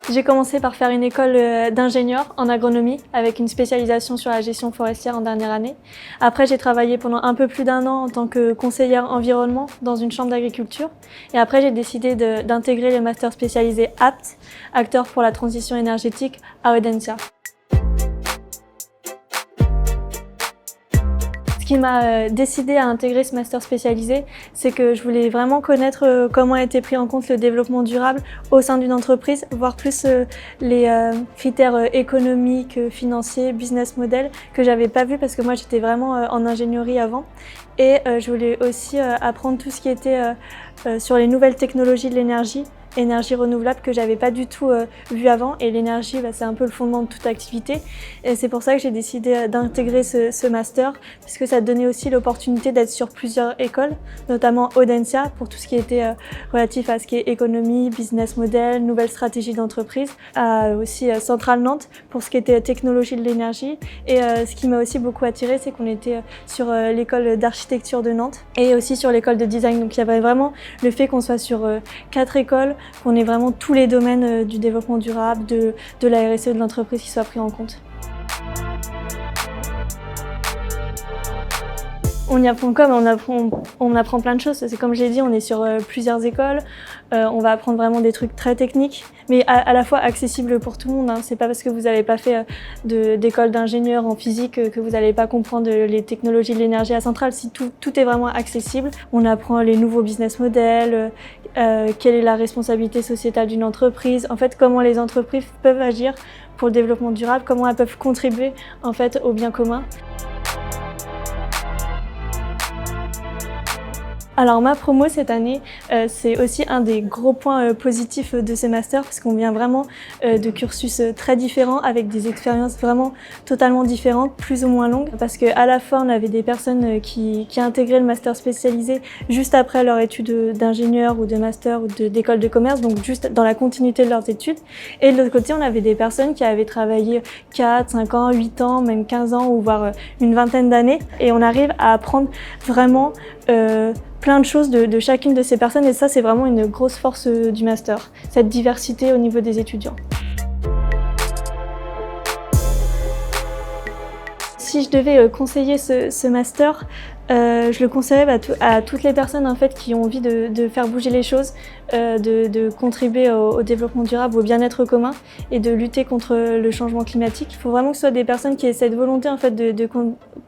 J'ai commencé par faire une école d'ingénieur en agronomie avec une spécialisation sur la gestion forestière en dernière année. Après, j'ai travaillé pendant un peu plus d'1 an en tant que conseillère environnement dans une chambre d'agriculture. Et après, j'ai décidé d'intégrer le master spécialisé APT, acteur pour la transition énergétique, à Audencia. Ce qui m'a décidé à intégrer ce master spécialisé, c'est que je voulais vraiment connaître comment était pris en compte le développement durable au sein d'une entreprise, voir plus les critères économiques, financiers, business model que j'avais pas vu parce que moi j'étais vraiment en ingénierie avant. Et je voulais aussi apprendre tout ce qui était sur les nouvelles technologies de l'énergie, énergie renouvelable que j'avais pas du tout vu avant. Et l'énergie, c'est un peu le fondement de toute activité. Et c'est pour ça que j'ai décidé d'intégrer ce master, parce que ça donnait aussi l'opportunité d'être sur plusieurs écoles, notamment Audencia pour tout ce qui était relatif à ce qui est économie, business model, nouvelles stratégies d'entreprise, aussi Centrale Nantes pour ce qui était technologie de l'énergie. Et ce qui m'a aussi beaucoup attirée, c'est qu'on était sur l'école d'architecture de Nantes et aussi sur l'école de design. Donc il y avait vraiment le fait qu'on soit sur 4 écoles, qu'on ait vraiment tous les domaines du développement durable, de la RSE de l'entreprise qui soient pris en compte. On y apprend comme on apprend plein de choses. C'est comme j'ai dit, on est sur plusieurs écoles. On va apprendre vraiment des trucs très techniques, mais à la fois accessibles pour tout le monde. C'est pas parce que vous n'avez pas fait d'école d'ingénieur en physique que vous n'allez pas comprendre les technologies de l'énergie à centrale. Si tout est vraiment accessible, on apprend les nouveaux business models, quelle est la responsabilité sociétale d'une entreprise, en fait comment les entreprises peuvent agir pour le développement durable, comment elles peuvent contribuer en fait au bien commun. Alors ma promo cette année, c'est aussi un des gros points positifs de ce master parce qu'on vient vraiment de cursus très différents avec des expériences vraiment totalement différentes, plus ou moins longues. Parce qu'à la fois on avait des personnes qui intégraient le master spécialisé juste après leur étude d'ingénieur ou de master ou d'école de commerce, donc juste dans la continuité de leurs études. Et de l'autre côté, on avait des personnes qui avaient travaillé 4, 5 ans, 8 ans, même 15 ans ou voire une vingtaine d'années. Et on arrive à apprendre vraiment plein de choses de chacune de ces personnes et ça c'est vraiment une grosse force du master, cette diversité au niveau des étudiants. Si je devais conseiller ce master, je le conseillerais à toutes les personnes en fait, qui ont envie de faire bouger les choses, de contribuer au développement durable, au bien-être commun et de lutter contre le changement climatique. Il faut vraiment que ce soit des personnes qui aient cette volonté en fait, de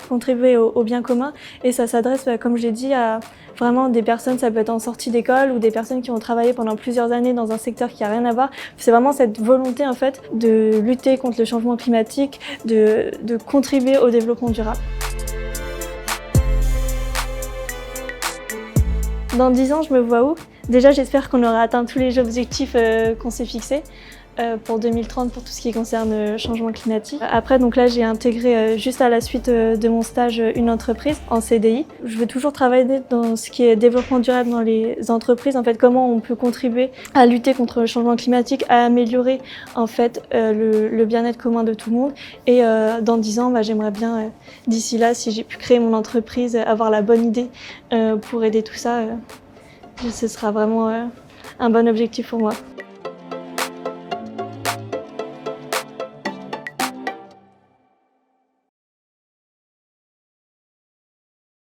contribuer au bien commun et ça s'adresse, comme j'ai dit, à vraiment des personnes, ça peut être en sortie d'école ou des personnes qui ont travaillé pendant plusieurs années dans un secteur qui n'a rien à voir. C'est vraiment cette volonté en fait, de lutter contre le changement climatique, de contribuer au développement durable. Dans 10 ans, je me vois où? Déjà, j'espère qu'on aura atteint tous les objectifs qu'on s'est fixés pour 2030 pour tout ce qui concerne le changement climatique. Après, donc là, j'ai intégré juste à la suite de mon stage une entreprise en CDI. Je veux toujours travailler dans ce qui est développement durable dans les entreprises. En fait, comment on peut contribuer à lutter contre le changement climatique, à améliorer en fait le bien-être commun de tout le monde. Et dans 10 ans, j'aimerais bien, d'ici là, si j'ai pu créer mon entreprise, avoir la bonne idée pour aider tout ça. Ce sera vraiment un bon objectif pour moi.